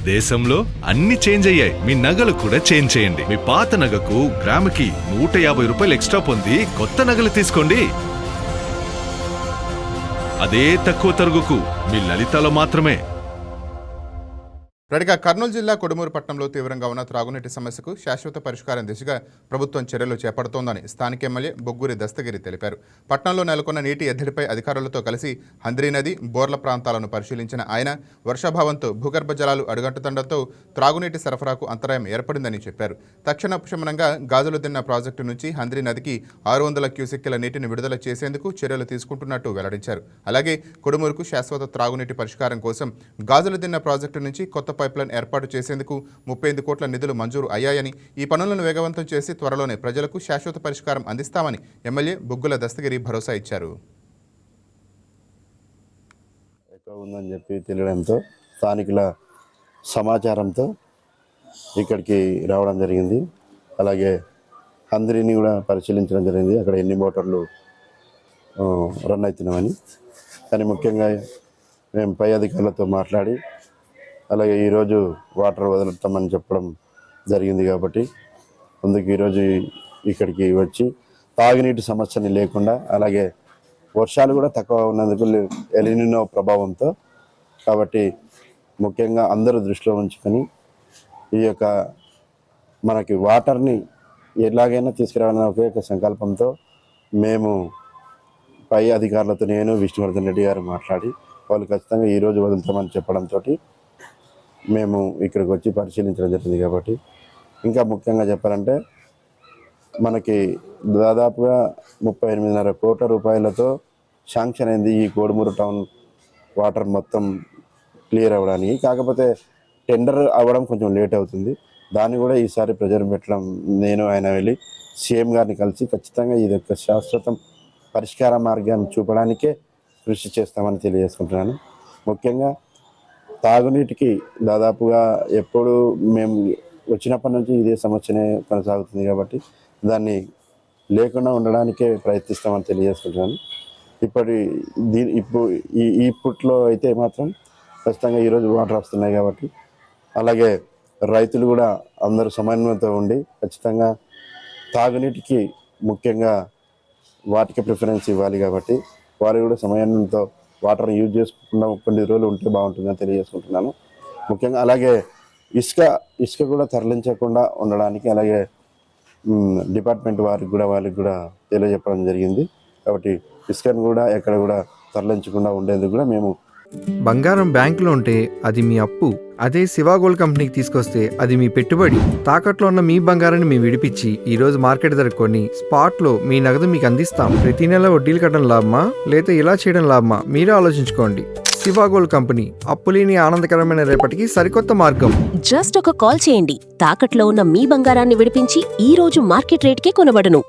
దేశంలో అన్ని చేంజ్ అయ్యాయి, మీ నగలు కూడా చేంజ్ చేయండి. మీ పాత నగకు గ్రాముకి 150 రూపాయలు ఎక్స్ట్రా పొంది కొత్త నగలు తీసుకోండి. అదే తక్కువ తరుగుకు మీ లలితలో మాత్రమే. రెడ్డిగా కర్నూలు జిల్లా కొడుమూరు పట్టణంలో తీవ్రంగా ఉన్న త్రాగునీటి సమస్యకు శాశ్వత పరిష్కారం దిశగా ప్రభుత్వం చర్యలు చేపడుతోందని స్థానిక ఎమ్మెల్యే బొగ్గూరి దస్తగిరి తెలిపారు. పట్టణంలో నెలకొన్న నీటి ఎద్దడిపై అధికారులతో కలిసి హంద్రీ నది, బోర్ల ప్రాంతాలను పరిశీలించిన ఆయన వర్షాభావంతో భూగర్భ జలాలు అడుగంటుతుండటంతో త్రాగునీటి సరఫరాకు అంతరాయం ఏర్పడిందని చెప్పారు. తక్షణోపశమనంగా గాజులుదిన్న ప్రాజెక్టు నుంచి హంద్రీ నదికి 600 క్యూసెక్కుల నీటిని విడుదల చేసేందుకు చర్యలు తీసుకుంటున్నట్టు వెల్లడించారు. అలాగే కొడుమూరుకు శాశ్వత త్రాగునీటి పరిష్కారం కోసం గాజులుదిన్న ప్రాజెక్టు నుంచి కొత్త పైప్లైన్ ఏర్పాటు చేసేందుకు 35 కోట్ల నిధులు మంజూరు అయ్యాయని, ఈ పనులను వేగవంతం చేసి త్వరలోనే ప్రజలకు శాశ్వత పరిష్కారం అందిస్తామని ఎమ్మెల్యే బొగ్గుల దస్తగిరి భరోసా ఇచ్చారు. ఎక్కువ ఉందని చెప్పి తెలియడంతో స్థానికుల సమాచారంతో ఇక్కడికి రావడం జరిగింది. అలాగే హంద్రీని కూడా పరిశీలించడం జరిగింది. అక్కడ ఎన్ని మోటార్లు రన్ అవుతున్నామని. కానీ ముఖ్యంగా మేము పై అధికారులతో మాట్లాడి అలాగే ఈరోజు వాటర్ వదులుతామని చెప్పడం జరిగింది. కాబట్టి అందుకు ఈరోజు ఇక్కడికి వచ్చి తాగునీటి సమస్యని లేకుండా, అలాగే వర్షాలు కూడా తక్కువ ఉన్నందుకు ఎలినినో ప్రభావంతో, కాబట్టి ముఖ్యంగా అందరూ దృష్టిలో ఉంచుకొని ఈ యొక్క మనకి వాటర్ని ఎలాగైనా తీసుకురావాలనే ఒకే సంకల్పంతో మేము పై అధికారులతో నేను విష్ణువర్ధన్ రెడ్డి గారు మాట్లాడి వాళ్ళు ఖచ్చితంగా ఈరోజు వదులుతామని చెప్పడంతో మేము ఇక్కడికి వచ్చి పరిశీలించడం జరిగింది. కాబట్టి ఇంకా ముఖ్యంగా చెప్పాలంటే మనకి దాదాపుగా 38.5 కోట్ల రూపాయలతో శాంక్షన్ అయింది ఈ కోడుమూరు టౌన్ వాటర్ మొత్తం క్లియర్ అవ్వడానికి. కాకపోతే టెండర్ అవ్వడం కొంచెం లేట్ అవుతుంది. దాన్ని కూడా ఈసారి ప్రెజర్ పెట్టడం, నేను ఆయన వెళ్ళి సీఎం గారిని కలిసి ఖచ్చితంగా ఇది ఒక శాశ్వతం పరిష్కార మార్గాన్ని చూపడానికే కృషి చేస్తామని తెలియజేసుకుంటున్నాను. ముఖ్యంగా తాగునీటికి దాదాపుగా ఎప్పుడు మేము వచ్చినప్పటి నుంచి ఇదే సమస్యనే కొనసాగుతుంది. కాబట్టి దాన్ని లేకుండా ఉండడానికే ప్రయత్నిస్తామని తెలియజేసుకుంటున్నాను. ఇప్పట్లో అయితే మాత్రం ఖచ్చితంగా ఈరోజు వాటర్ వస్తున్నాయి. కాబట్టి అలాగే రైతులు కూడా అందరూ సమన్వయంతో ఉండి ఖచ్చితంగా తాగునీటికి ముఖ్యంగా వాటికి ప్రిఫరెన్స్ ఇవ్వాలి. కాబట్టి వారు కూడా సమయంతో వాటర్ యూజ్ చేసుకుండా కొన్ని రోజులు ఉంటే బాగుంటుందని తెలియజేసుకుంటున్నాను. ముఖ్యంగా అలాగే ఇసుక కూడా తరలించకుండా ఉండడానికి అలాగే డిపార్ట్మెంట్ వాళ్ళకి కూడా తెలియజెప్పడం జరిగింది. కాబట్టి ఇసుకను కూడా ఎక్కడ కూడా తరలించకుండా ఉండేందుకు కూడా మేము బంగారం బ్యాంకులో ఉంటే అది మీ అప్పు, అదే శివ గోల్డ్ కంపెనీకి తీసుకొస్తే అది మీ పెట్టుబడి. తాకట్లో ఉన్న మీ బంగారాన్ని మేము విడిపించి ఈ రోజు మార్కెట్ ధర కొని స్పాట్లో మీ నగదు మీకు అందిస్తాం. ప్రతి నెల వడ్డీలు కట్టడం లాభమా లేదా ఇలా చేయడం లాభమా మీరే ఆలోచించుకోండి. శివ గోల్డ్ కంపెనీ, అప్పులేని ఆనందకరమైన రేపటికి సరికొత్త మార్గం. జస్ట్ ఒక కాల్ చేయండి. తాకట్లో ఉన్న మీ బంగారాన్ని విడిపించి ఈ రోజు మార్కెట్ రేట్కే కొనబడును.